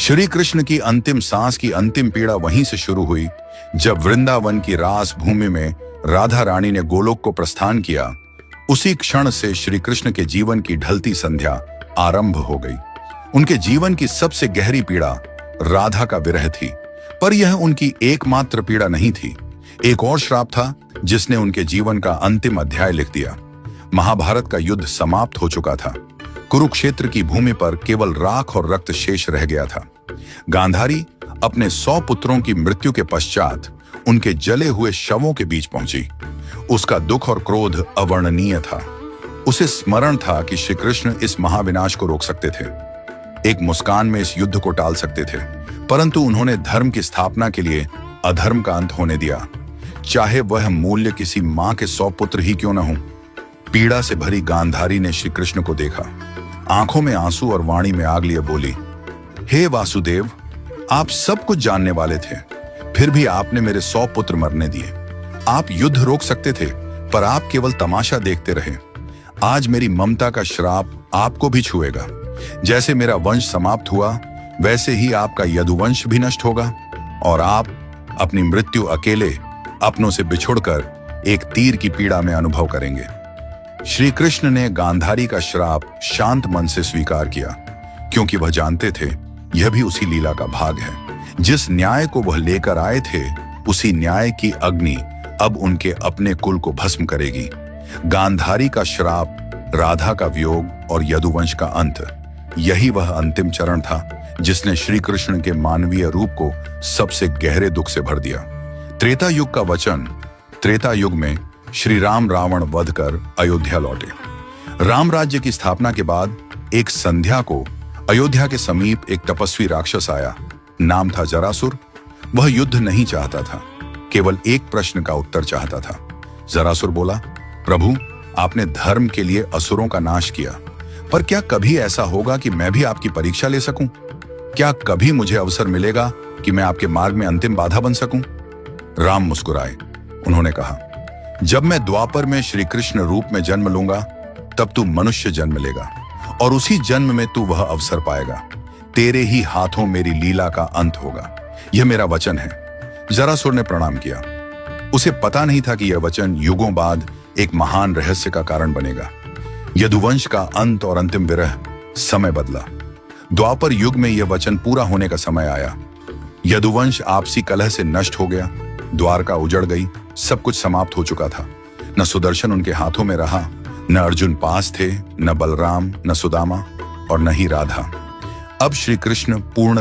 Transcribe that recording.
श्री कृष्ण की अंतिम सांस की अंतिम पीड़ा वहीं से शुरू हुई जब वृंदावन की रास भूमि में राधा रानी ने गोलोक को प्रस्थान किया। उसी क्षण से श्री कृष्ण के जीवन की ढलती संध्या आरंभ हो गई। उनके जीवन की सबसे गहरी पीड़ा राधा का विरह थी, पर यह उनकी एकमात्र पीड़ा नहीं थी। एक और श्राप था जिसने उनके जीवन का अंतिम अध्याय लिख दिया। महाभारत का युद्ध समाप्त हो चुका था। कुरुक्षेत्र की भूमि पर केवल राख और रक्त शेष रह गया था। गांधारी अपने 100 पुत्रों की मृत्यु के पश्चात उनके जले हुए शवों के बीच पहुंची। उसका दुख और क्रोध अवर्णनीय था। उसे स्मरण था कि श्री कृष्ण इस महाविनाश को रोक सकते थे, एक मुस्कान में इस युद्ध को टाल सकते थे, परंतु उन्होंने धर्म की स्थापना के लिए अधर्म का अंत होने दिया, चाहे वह मूल्य किसी मां के 100 पुत्र ही क्यों न हो। पीड़ा से भरी गांधारी ने श्री कृष्ण को देखा। आंखों में आंसू और वाणी में आग लिए बोली, हे वासुदेव, आप सब कुछ जानने वाले थे, फिर भी आपने मेरे 100 पुत्र मरने दिए। आप युद्ध रोक सकते थे, पर आप केवल तमाशा देखते रहे। आज मेरी ममता का श्राप आपको भी छुएगा। जैसे मेरा वंश समाप्त हुआ, वैसे ही आपका यदुवंश भी नष्ट होगा और आप अपनी मृत्यु अकेले अपनों से बिछुड़कर एक तीर की पीड़ा में अनुभव करेंगे। श्री कृष्ण ने गांधारी का श्राप शांत मन से स्वीकार किया, क्योंकि वह जानते थे यह भी उसी लीला का भाग है। जिस न्याय को वह लेकर आए थे, उसी न्याय की अग्नि अब उनके अपने कुल को भस्म करेगी। गांधारी का श्राप, राधा का वियोग और यदुवंश का अंत, यही वह अंतिम चरण था जिसने श्री कृष्ण के मानवीय रूप को सबसे गहरे दुख से भर दिया। त्रेता युग का वचन। त्रेता युग में श्री राम रावण वध कर अयोध्या लौटे। राम राज्य की स्थापना के बाद एक संध्या को अयोध्या के समीप एक तपस्वी राक्षस आया। नाम था जरासुर। वह युद्ध नहीं चाहता था, केवल एक प्रश्न का उत्तर चाहता था। जरासुर बोला, प्रभु, आपने धर्म के लिए असुरों का नाश किया, पर क्या कभी ऐसा होगा कि मैं भी आपकी परीक्षा ले सकूं? क्या कभी मुझे अवसर मिलेगा कि मैं आपके मार्ग में अंतिम बाधा बन सकूं? राम मुस्कुराए। उन्होंने कहा, जब मैं द्वापर में श्री कृष्ण रूप में जन्म लूंगा, तब तू मनुष्य जन्म लेगा और उसी जन्म में तू वह अवसर पाएगा। तेरे ही हाथों मेरी लीला का अंत होगा। यह मेरा वचन है। जरासुर ने प्रणाम किया। उसे पता नहीं था कि यह वचन युगों बाद एक महान रहस्य का कारण बनेगा। यदुवंश का अंत और अंतिम विरह। समय बदला। द्वापर युग में यह वचन पूरा होने का समय आया। यदुवंश आपसी कलह से नष्ट हो गया। द्वारका उजड़ गई। सब कुछ समाप्त हो चुका था। न सुदर्शन उनके हाथों में रहा, न अर्जुन पास थे, न बलराम, न सुदामा और न ही राधा। अब श्री कृष्ण पूर्ण